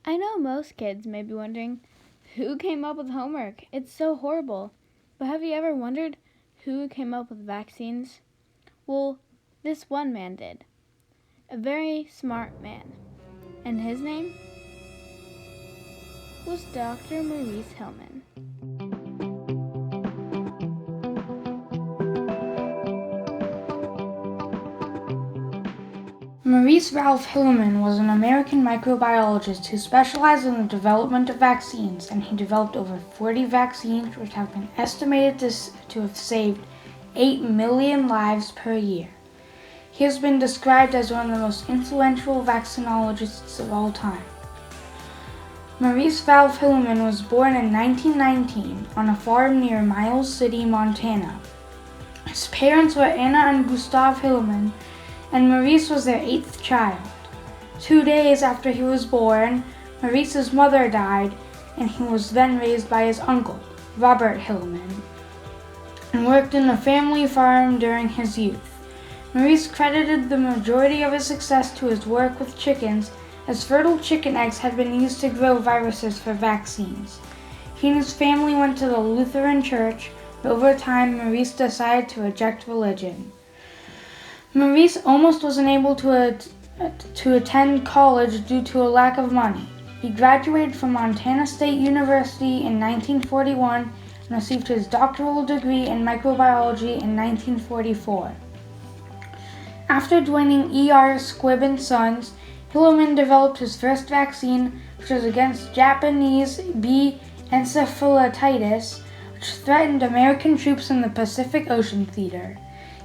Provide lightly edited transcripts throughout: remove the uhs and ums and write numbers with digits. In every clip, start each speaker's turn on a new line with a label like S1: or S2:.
S1: I know most kids may be wondering, who came up with homework? It's so horrible. But have you ever wondered who came up with vaccines? Well, this one man did. A very smart man. And his name was Dr. Maurice Hilleman.
S2: Maurice Ralph Hilleman was an American microbiologist who specialized in the development of vaccines, and he developed over 40 vaccines which have been estimated to have saved 8 million lives per year. He has been described as one of the most influential vaccinologists of all time. Maurice Ralph Hilleman was born in 1919 on a farm near Miles City, Montana. His parents were Anna and Gustav Hilleman, and Maurice was their 8th child. 2 days after he was born, Maurice's mother died, and he was then raised by his uncle, Robert Hilleman, and worked in a family farm during his youth. Maurice credited the majority of his success to his work with chickens, as fertile chicken eggs had been used to grow viruses for vaccines. He and his family went to the Lutheran church, but over time Maurice decided to reject religion. Maurice almost wasn't able to attend college due to a lack of money. He graduated from Montana State University in 1941 and received his doctoral degree in microbiology in 1944. After joining E.R. Squibb & Sons, Hilleman developed his first vaccine, which was against Japanese B. encephalitis, which threatened American troops in the Pacific Ocean theater.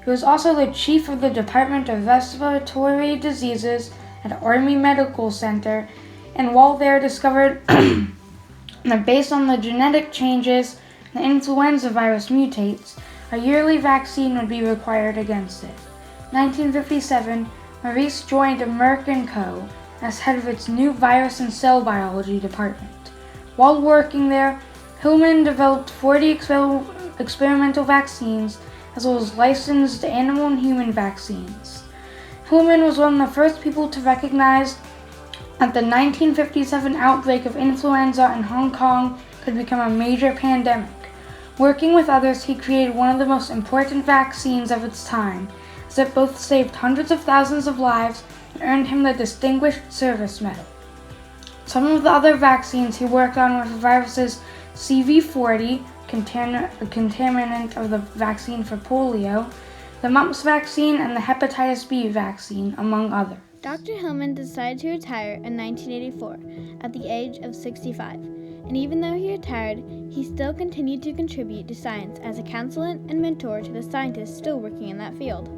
S2: He was also the chief of the Department of Respiratory Diseases at Army Medical Center, and while there discovered that based on the genetic changes the influenza virus mutates, a yearly vaccine would be required against it. In 1957, Maurice joined Merck & Co. as head of its new virus and cell biology department. While working there, Hilleman developed 40 experimental vaccines, as well as licensed animal and human vaccines. Hilleman was one of the first people to recognize that the 1957 outbreak of influenza in Hong Kong could become a major pandemic. Working with others, he created one of the most important vaccines of its time, as it both saved hundreds of thousands of lives and earned him the Distinguished Service Medal. Some of the other vaccines he worked on were viruses CV40, a contaminant of the vaccine for polio, the mumps vaccine, and the hepatitis B vaccine, among others.
S1: Dr. Hilleman decided to retire in 1984 at the age of 65, and even though he retired, he still continued to contribute to science as a consultant and mentor to the scientists still working in that field.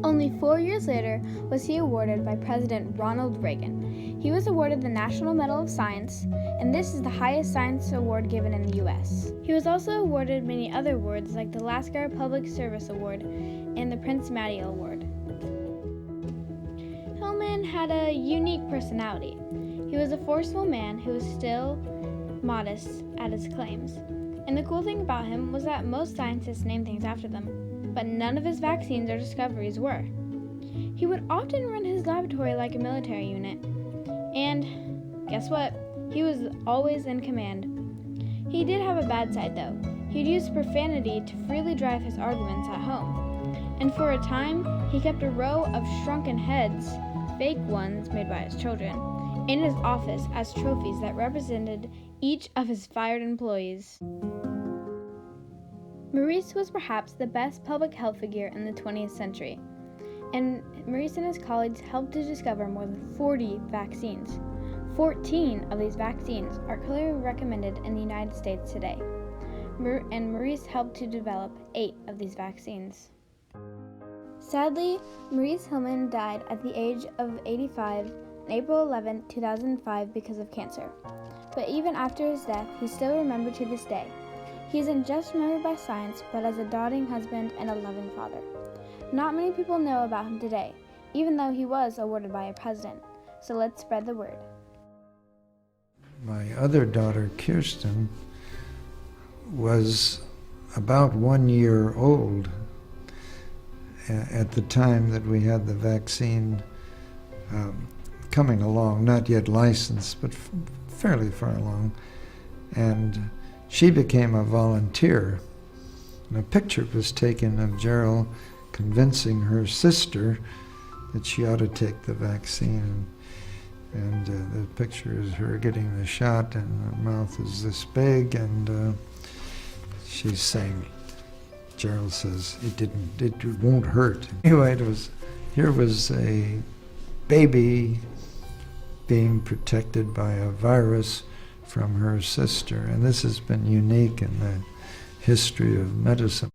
S1: Only 4 years later was he awarded by President Ronald Reagan. He was awarded the National Medal of Science, and this is the highest science award given in the U.S. He was also awarded many other awards like the Lascar Public Service Award and the Prince Mattiel Award. Hilleman had a unique personality. He was a forceful man who was still modest at his claims. And the cool thing about him was that most scientists named things after them, but none of his vaccines or discoveries were. He would often run his laboratory like a military unit. And guess what? He was always in command. He did have a bad side though. He'd use profanity to freely drive his arguments at home. And for a time, he kept a row of shrunken heads, fake ones made by his children, in his office as trophies that represented each of his fired employees. Maurice was perhaps the best public health figure in the 20th century, and Maurice and his colleagues helped to discover more than 40 vaccines. 14 of these vaccines are clearly recommended in the United States today, and Maurice helped to develop 8 of these vaccines. Sadly, Maurice Hilleman died at the age of 85 on April 11, 2005 because of cancer. But even after his death, he's still remembered to this day. He isn't just remembered by science, but as a doting husband and a loving father. Not many people know about him today, even though he was awarded by a president. So let's spread the word.
S3: My other daughter, Kirsten, was about 1 year old at the time that we had the vaccine coming along, not yet licensed, but fairly far along. And she became a volunteer. And a picture was taken of Gerald convincing her sister that she ought to take the vaccine. And the picture is her getting the shot, and her mouth is this big, and she's saying, Gerald says, it won't hurt. Anyway, here was a baby being protected by a virus from her sister, and this has been unique in the history of medicine.